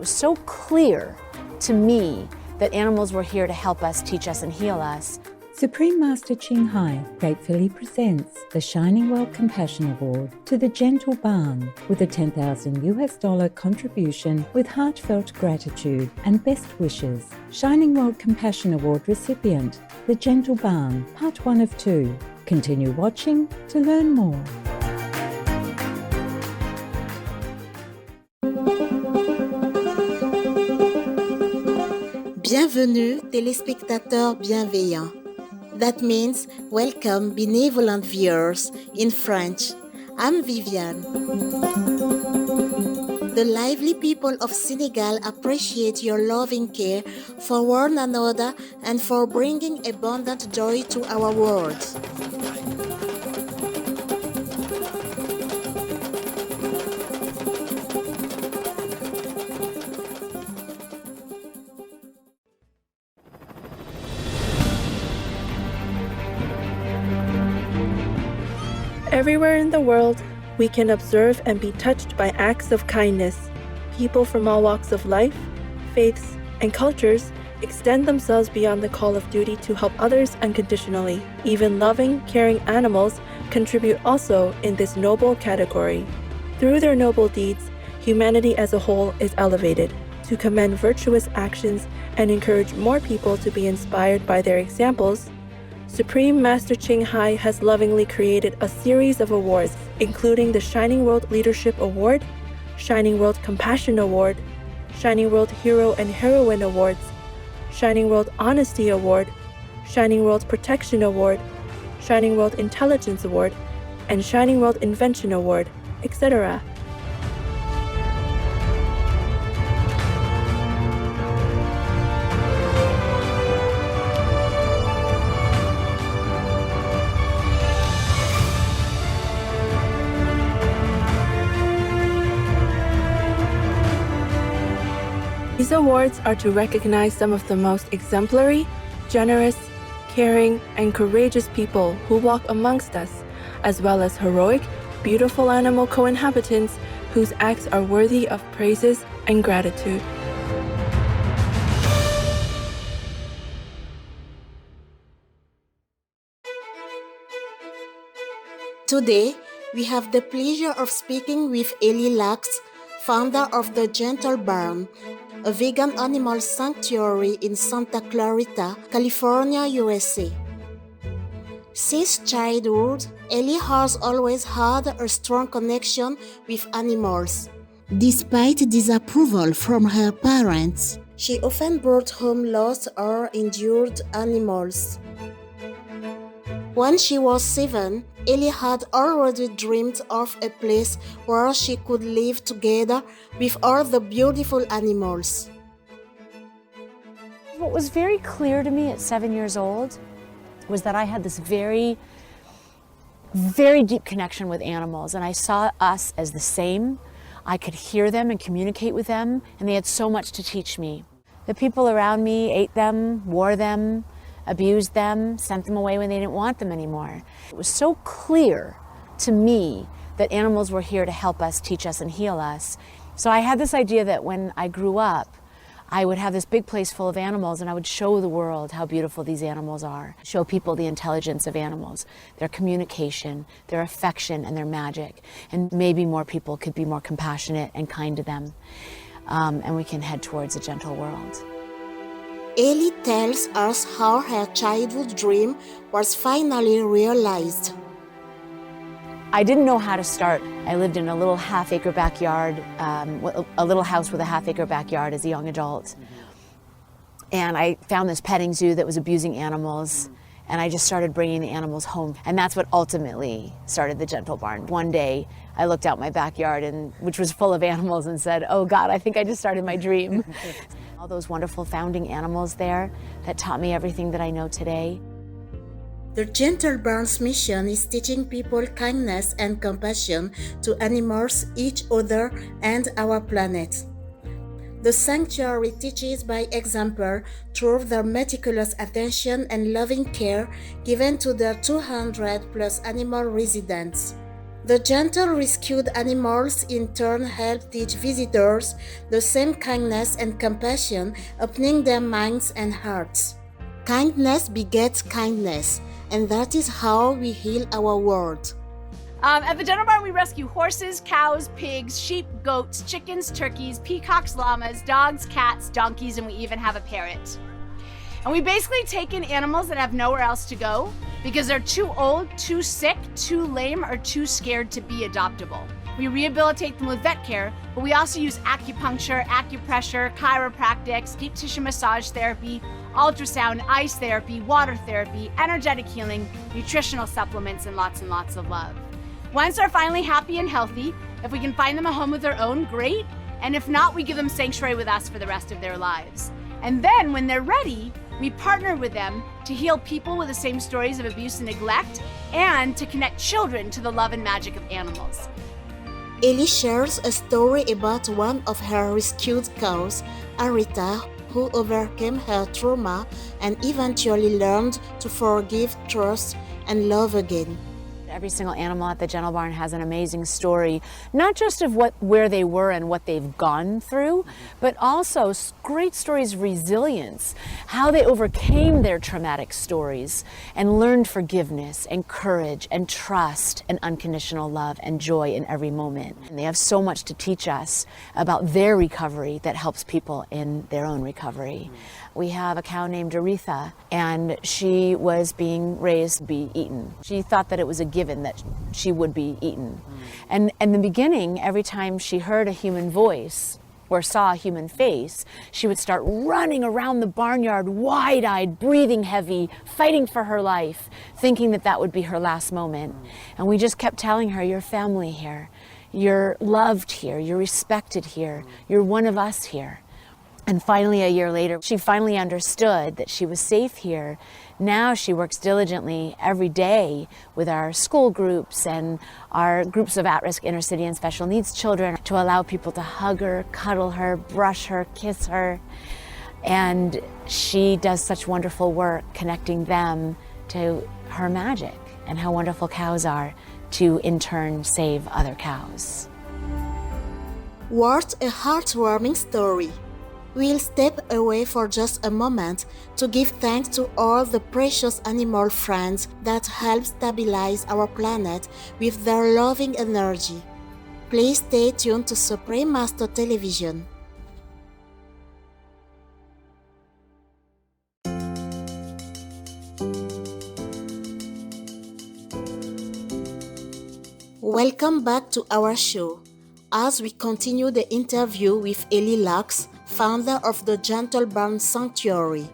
was so clear to me that animals were here to help us, teach us, and heal us. Supreme Master Ching Hai gratefully presents the Shining World Compassion Award to the Gentle Barn with a $10,000 contribution with heartfelt gratitude and best wishes. Shining World Compassion Award recipient, the Gentle Barn, part 1 of 2. Continue watching to learn more. Bienvenue, téléspectateurs bienveillants. That means welcome, benevolent viewers in French. I'm Viviane. The lively people of Senegal appreciate your loving care for one another and for bringing abundant joy to our world. Everywhere in the world, we can observe and be touched by acts of kindness. People from all walks of life, faiths, and cultures extend themselves beyond the call of duty to help others unconditionally. Even loving, caring animals contribute also in this noble category. Through their noble deeds, humanity as a whole is elevated. To commend virtuous actions and encourage more people to be inspired by their examples, Supreme Master Ching Hai has lovingly created a series of awards, including the Shining World Leadership Award, Shining World Compassion Award, Shining World Hero and Heroine Awards, Shining World Honesty Award, Shining World Protection Award, Shining World Intelligence Award, and Shining World Invention Award, etc. These awards are to recognize some of the most exemplary, generous, caring, and courageous people who walk amongst us, as well as heroic, beautiful animal co-inhabitants whose acts are worthy of praises and gratitude. Today, we have the pleasure of speaking with Ellie Laks, founder of the Gentle Barn, a vegan animal sanctuary in Santa Clarita, California, USA. Since childhood, Ellie has always had a strong connection with animals. Despite disapproval from her parents, she often brought home lost or injured animals. When she was 7, Ellie had already dreamed of a place where she could live together with all the beautiful animals. What was very clear to me at 7 years old was that I had this very, very deep connection with animals, and I saw us as the same. I could hear them and communicate with them, and they had so much to teach me. The people around me ate them, wore them, abused them, sent them away when they didn't want them anymore. It was so clear to me that animals were here to help us, teach us, and heal us. So I had this idea that when I grew up, I would have this big place full of animals and I would show the world how beautiful these animals are, show people the intelligence of animals, their communication, their affection, and their magic. And maybe more people could be more compassionate and kind to them. And we can head towards a gentle world. Ellie tells us how her childhood dream was finally realized. I didn't know how to start. I lived in a little half-acre backyard, a little house with a half-acre backyard as a young adult. And I found this petting zoo that was abusing animals, and I just started bringing the animals home. And that's what ultimately started the Gentle Barn. One day, I looked out my backyard, which was full of animals, and said, oh God, I think I just started my dream. All those wonderful founding animals there that taught me everything that I know today. The Gentle Barn's mission is teaching people kindness and compassion to animals, each other, and our planet. The sanctuary teaches by example through their meticulous attention and loving care given to their 200 plus animal residents. The gentle rescued animals in turn help teach visitors the same kindness and compassion, opening their minds and hearts. Kindness begets kindness, and that is how we heal our world. At the Gentle Barn, we rescue horses, cows, pigs, sheep, goats, chickens, turkeys, peacocks, llamas, dogs, cats, donkeys, and we even have a parrot. And we basically take in animals that have nowhere else to go because they're too old, too sick, too lame, or too scared to be adoptable. We rehabilitate them with vet care, but we also use acupuncture, acupressure, chiropractics, deep tissue massage therapy, ultrasound, ice therapy, water therapy, energetic healing, nutritional supplements, and lots of love. Once they're finally happy and healthy, if we can find them a home of their own, great. And if not, we give them sanctuary with us for the rest of their lives. And then when they're ready, we partner with them to heal people with the same stories of abuse and neglect and to connect children to the love and magic of animals. Ellie shares a story about one of her rescued cows, Arita, who overcame her trauma and eventually learned to forgive, trust, and love again. Every single animal at the Gentle Barn has an amazing story, not just of where they were and what they've gone through, but also great stories of resilience, how they overcame their traumatic stories and learned forgiveness and courage and trust and unconditional love and joy in every moment. And they have so much to teach us about their recovery that helps people in their own recovery. We have a cow named Aretha, and she was being raised to be eaten. She thought that it was a given that she would be eaten. And in the beginning, every time she heard a human voice or saw a human face, she would start running around the barnyard, wide-eyed, breathing heavy, fighting for her life, thinking that that would be her last moment. And we just kept telling her, "You're family here. You're loved here. You're respected here. You're one of us here." And finally, a year later, she finally understood that she was safe here. Now she works diligently every day with our school groups and our groups of at-risk inner city and special needs children to allow people to hug her, cuddle her, brush her, kiss her. And she does such wonderful work connecting them to her magic and how wonderful cows are to, in turn, save other cows. What a heartwarming story! We'll step away for just a moment to give thanks to all the precious animal friends that help stabilize our planet with their loving energy. Please stay tuned to Supreme Master Television. Welcome back to our show. As we continue the interview with Ellie Laks, founder of the Gentle Barn Sanctuary.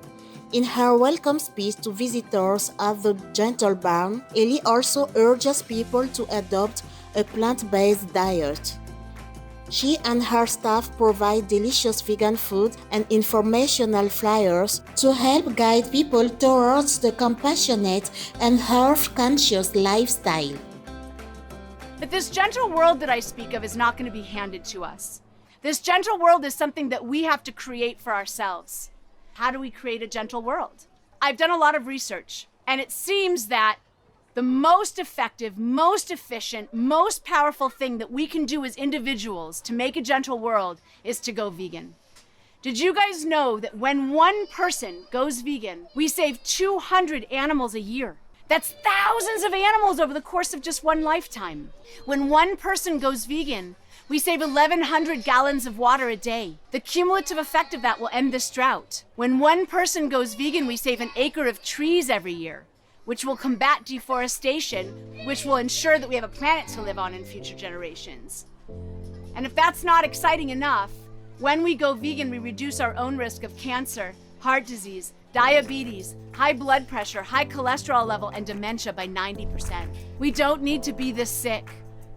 In her welcome speech to visitors at the Gentle Barn, Ellie also urges people to adopt a plant-based diet. She and her staff provide delicious vegan food and informational flyers to help guide people towards the compassionate and health-conscious lifestyle. But this gentle world that I speak of is not going to be handed to us. This gentle world is something that we have to create for ourselves. How do we create a gentle world? I've done a lot of research, and it seems that the most effective, most efficient, most powerful thing that we can do as individuals to make a gentle world is to go vegan. Did you guys know that when one person goes vegan, we save 200 animals a year? That's thousands of animals over the course of just one lifetime. When one person goes vegan, we save 1,100 gallons of water a day. The cumulative effect of that will end this drought. When one person goes vegan, we save an acre of trees every year, which will combat deforestation, which will ensure that we have a planet to live on in future generations. And if that's not exciting enough, when we go vegan, we reduce our own risk of cancer, heart disease, diabetes, high blood pressure, high cholesterol level, and dementia by 90%. We don't need to be this sick.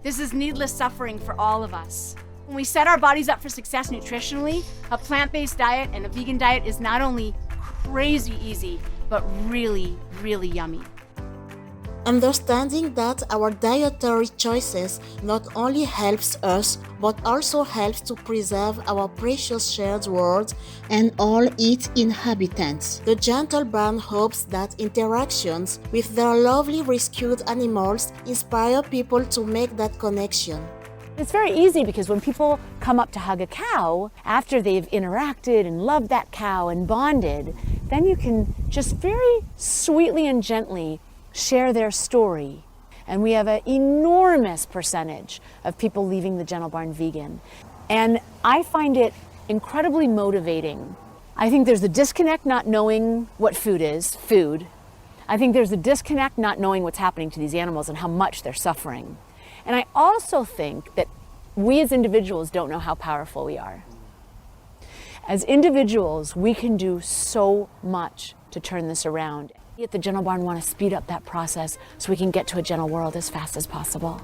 This is needless suffering for all of us. When we set our bodies up for success nutritionally, a plant-based diet and a vegan diet is not only crazy easy, but really, really yummy. Understanding that our dietary choices not only helps us, but also helps to preserve our precious shared world and all its inhabitants. The Gentle Barn hopes that interactions with their lovely rescued animals inspire people to make that connection. It's very easy because when people come up to hug a cow, after they've interacted and loved that cow and bonded, then you can just very sweetly and gently share their story. And we have an enormous percentage of people leaving the Gentle Barn vegan. And I find it incredibly motivating. I think there's a disconnect not knowing what food is, food. I think there's a disconnect not knowing what's happening to these animals and how much they're suffering. And I also think that we as individuals don't know how powerful we are. As individuals, we can do so much to turn this around. We at the Gentle Barn want to speed up that process so we can get to a gentle world as fast as possible.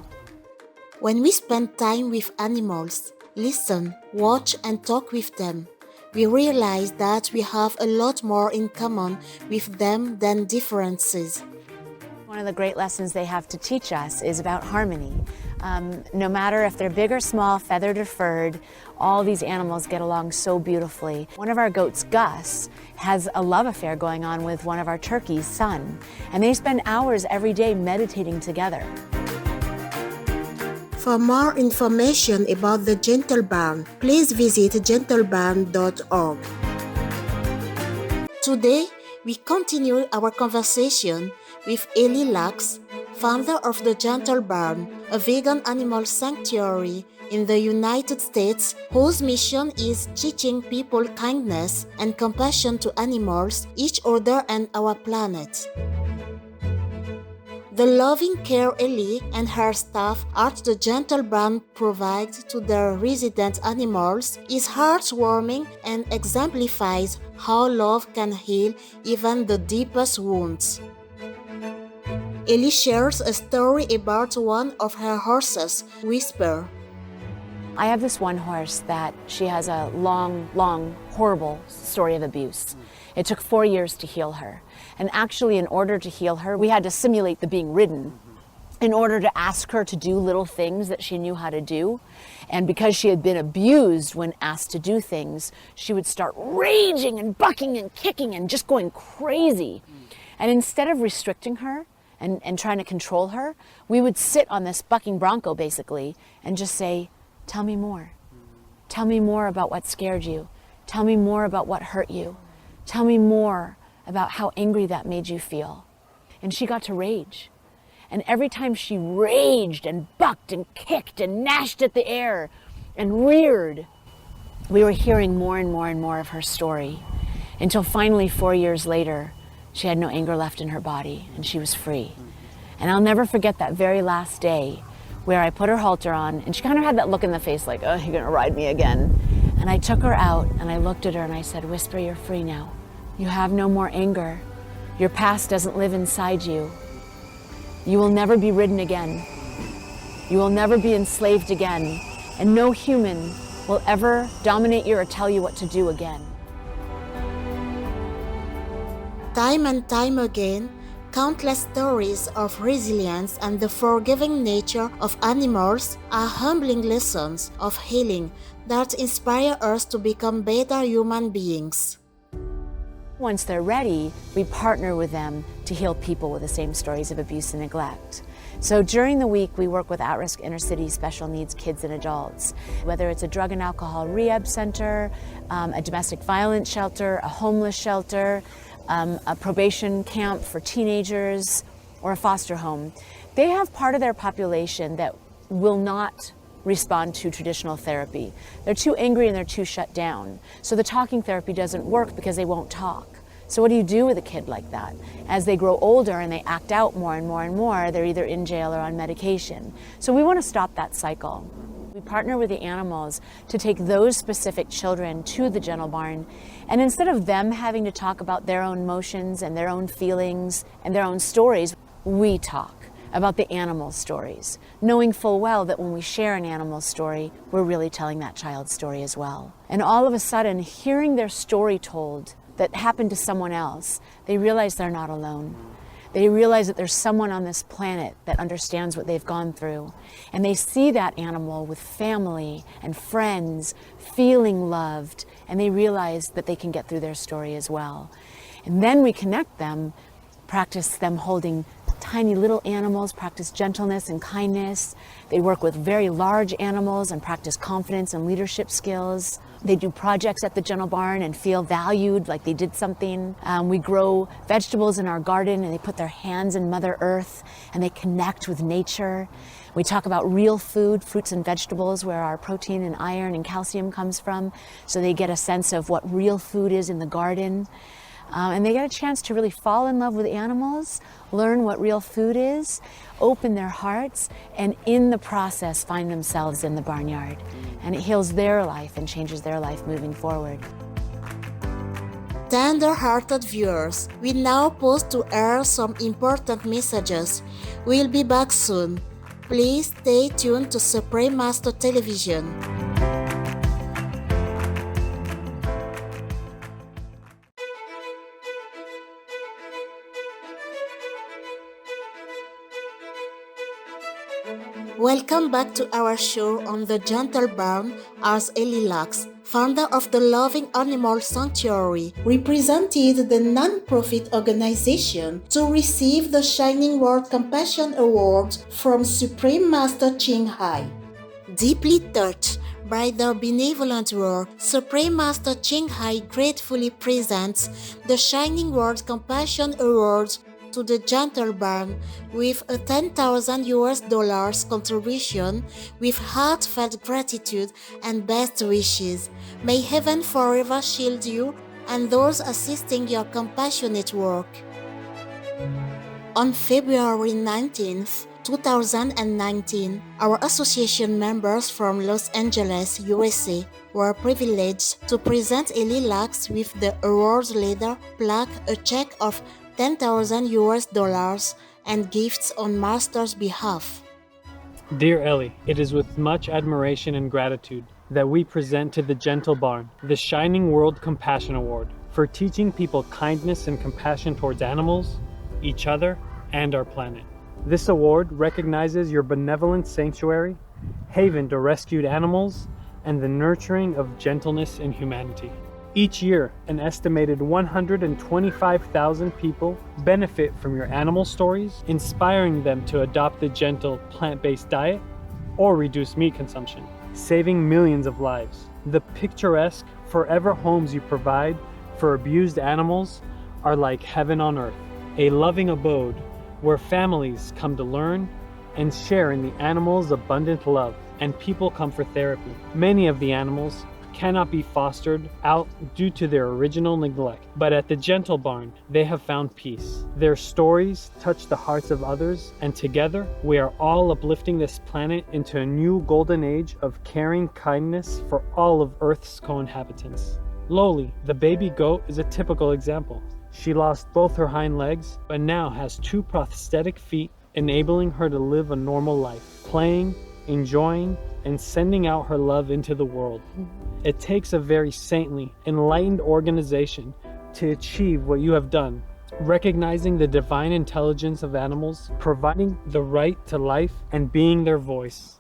When we spend time with animals, listen, watch, and talk with them, we realize that we have a lot more in common with them than differences. One of the great lessons they have to teach us is about harmony. No matter if they're big or small, feathered or furred, all these animals get along so beautifully. One of our goats, Gus, has a love affair going on with one of our turkeys, Sun, and they spend hours every day meditating together. For more information about the Gentle Barn, please visit gentlebarn.org. Today, we continue our conversation with Ellie Laks, founder of the Gentle Barn, a vegan animal sanctuary in the United States whose mission is teaching people kindness and compassion to animals, each other, and our planet. The loving care Ellie and her staff at the Gentle Barn provide to their resident animals is heartwarming and exemplifies how love can heal even the deepest wounds. Ellie shares a story about one of her horses, Whisper. I have this one horse that she has a long, horrible story of abuse. It took 4 years to heal her. And actually, in order to heal her, we had to simulate the being ridden in order to ask her to do little things that she knew how to do. And because she had been abused when asked to do things, she would start raging and bucking and kicking and just going crazy. And instead of restricting her and trying to control her, we would sit on this bucking bronco basically and just say, tell me more. Tell me more about what scared you. Tell me more about what hurt you. Tell me more about how angry that made you feel. And she got to rage. And every time she raged and bucked and kicked and gnashed at the air and reared, we were hearing more and more and more of her story until finally 4 years later, she had no anger left in her body and she was free. And I'll never forget that very last day where I put her halter on and she kind of had that look in the face like, oh, you're gonna ride me again. And I took her out and I looked at her and I said, Whisper, you're free now. You have no more anger. Your past doesn't live inside you. You will never be ridden again. You will never be enslaved again. And no human will ever dominate you or tell you what to do again. Time and time again, countless stories of resilience and the forgiving nature of animals are humbling lessons of healing that inspire us to become better human beings. Once they're ready, we partner with them to heal people with the same stories of abuse and neglect. So during the week, we work with at-risk inner-city special needs kids and adults, whether it's a drug and alcohol rehab center, a domestic violence shelter, a homeless shelter, a probation camp for teenagers, or a foster home. They have part of their population that will not respond to traditional therapy. They're too angry and they're too shut down. So the talking therapy doesn't work because they won't talk. So what do you do with a kid like that? As they grow older and they act out more and more and more, they're either in jail or on medication. So we want to stop that cycle. We partner with the animals to take those specific children to the Gentle Barn, and instead of them having to talk about their own emotions and their own feelings and their own stories, we talk about the animal stories, knowing full well that when we share an animal story, we're really telling that child's story as well. And all of a sudden, hearing their story told that happened to someone else, they realize they're not alone. They realize that there's someone on this planet that understands what they've gone through. And they see that animal with family and friends, feeling loved, and they realize that they can get through their story as well. And then we connect them, practice them holding tiny little animals, practice gentleness and kindness. They work with very large animals and practice confidence and leadership skills. They do projects at the Gentle Barn and feel valued, like they did something. We grow vegetables in our garden and they put their hands in Mother Earth and they connect with nature. We talk about real food, fruits and vegetables, where our protein and iron and calcium comes from, so they get a sense of what real food is in the garden. And they get a chance to really fall in love with animals, learn what real food is, open their hearts, and in the process find themselves in the barnyard. And it heals their life and changes their life moving forward. Tender-hearted viewers, we now pause to air some important messages. We'll be back soon. Please stay tuned to Supreme Master Television. Welcome back to our show on the Gentle Barn as Ellie Laks, founder of the Loving Animal Sanctuary, represented the non-profit organization to receive the Shining World Compassion Award from Supreme Master Ching Hai. Deeply touched by their benevolent work, Supreme Master Ching Hai gratefully presents the Shining World Compassion Award to the Gentle Barn with a $10,000 contribution with heartfelt gratitude and best wishes. May heaven forever shield you and those assisting your compassionate work. On February 19th, 2019, our association members from Los Angeles, USA were privileged to present Ellie Laks with the award letter plaque, a check of $10,000 and gifts on Master's behalf. Dear Ellie, it is with much admiration and gratitude that we present to the Gentle Barn the Shining World Compassion Award for teaching people kindness and compassion towards animals, each other, and our planet. This award recognizes your benevolent sanctuary, haven to rescued animals, and the nurturing of gentleness in humanity. Each year, an estimated 125,000 people benefit from your animal stories, inspiring them to adopt the gentle plant-based diet or reduce meat consumption, saving millions of lives. The picturesque, forever homes you provide for abused animals are like heaven on earth, a loving abode where families come to learn and share in the animals' abundant love, and people come for therapy. Many of the animals cannot be fostered out due to their original neglect, but at the Gentle Barn, they have found peace. Their stories touch the hearts of others, and together, we are all uplifting this planet into a new golden age of caring kindness for all of Earth's co-inhabitants. Loli, the baby goat, is a typical example. She lost both her hind legs, but now has 2 prosthetic feet, enabling her to live a normal life, playing, enjoying, and sending out her love into the world. It takes a very saintly, enlightened organization to achieve what you have done, recognizing the divine intelligence of animals, providing the right to life, and being their voice.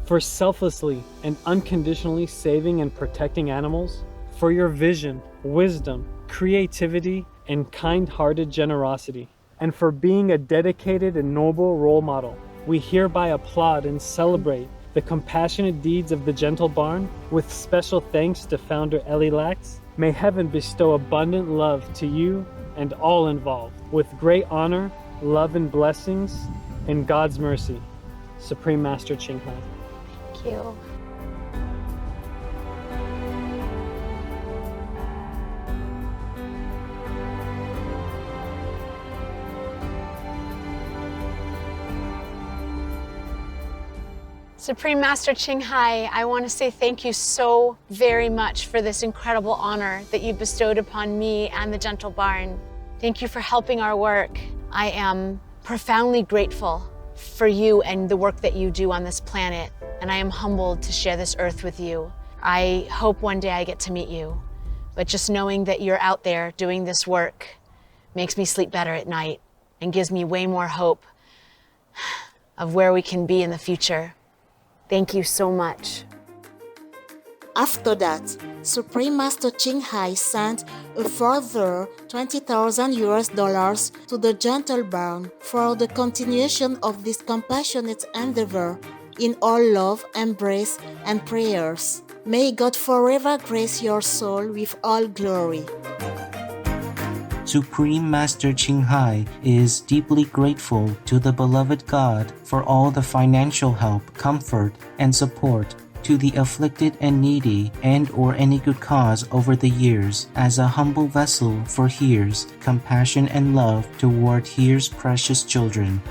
For selflessly and unconditionally saving and protecting animals, for your vision, wisdom, creativity, and kind-hearted generosity, and for being a dedicated and noble role model. We hereby applaud and celebrate the compassionate deeds of the Gentle Barn, with special thanks to founder Ellie Laks. May heaven bestow abundant love to you and all involved, with great honor, love, and blessings, in God's mercy. Supreme Master Ching Hai. Thank you. Supreme Master Ching Hai, I want to say thank you so very much for this incredible honor that you bestowed upon me and the Gentle Barn. Thank you for helping our work. I am profoundly grateful for you and the work that you do on this planet, and I am humbled to share this earth with you. I hope one day I get to meet you, but just knowing that you're out there doing this work makes me sleep better at night and gives me way more hope of where we can be in the future. Thank you so much. After that, Supreme Master Ching Hai sent a further $20,000 to the Gentle Barn for the continuation of this compassionate endeavor in all love, embrace, and prayers. May God forever grace your soul with all glory. Supreme Master Ching Hai is deeply grateful to the beloved God for all the financial help, comfort, and support to the afflicted and needy and or any good cause over the years as a humble vessel for Here's compassion and love toward Here's precious children.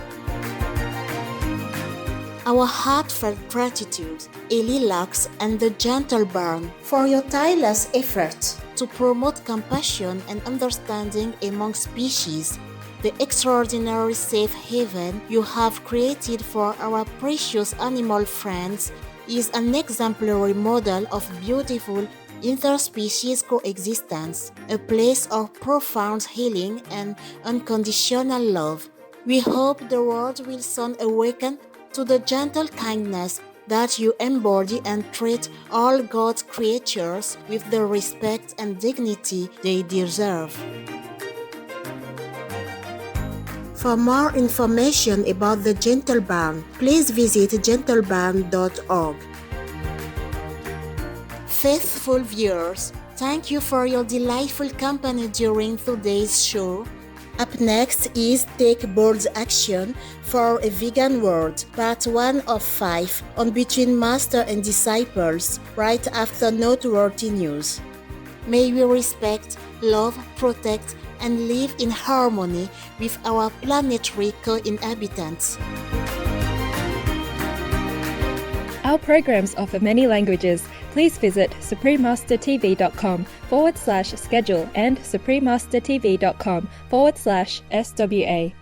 Our heartfelt gratitude, Ellie Laks and the Gentle Barn, for your tireless effort to promote compassion and understanding among species. The extraordinary safe haven you have created for our precious animal friends is an exemplary model of beautiful interspecies coexistence, a place of profound healing and unconditional love. We hope the world will soon awaken to the gentle kindness that you embody and treat all God's creatures with the respect and dignity they deserve. For more information about the Gentle Barn, please visit gentlebarn.org. Faithful viewers, thank you for your delightful company during today's show. Up next is Take Bold Action for a Vegan World, Part 1 of 5 on Between Master and Disciples, right after noteworthy news. May we respect, love, protect, and live in harmony with our planetary co-inhabitants. Our programs offer many languages. Please visit suprememastertv.com/schedule and suprememastertv.com/SWA.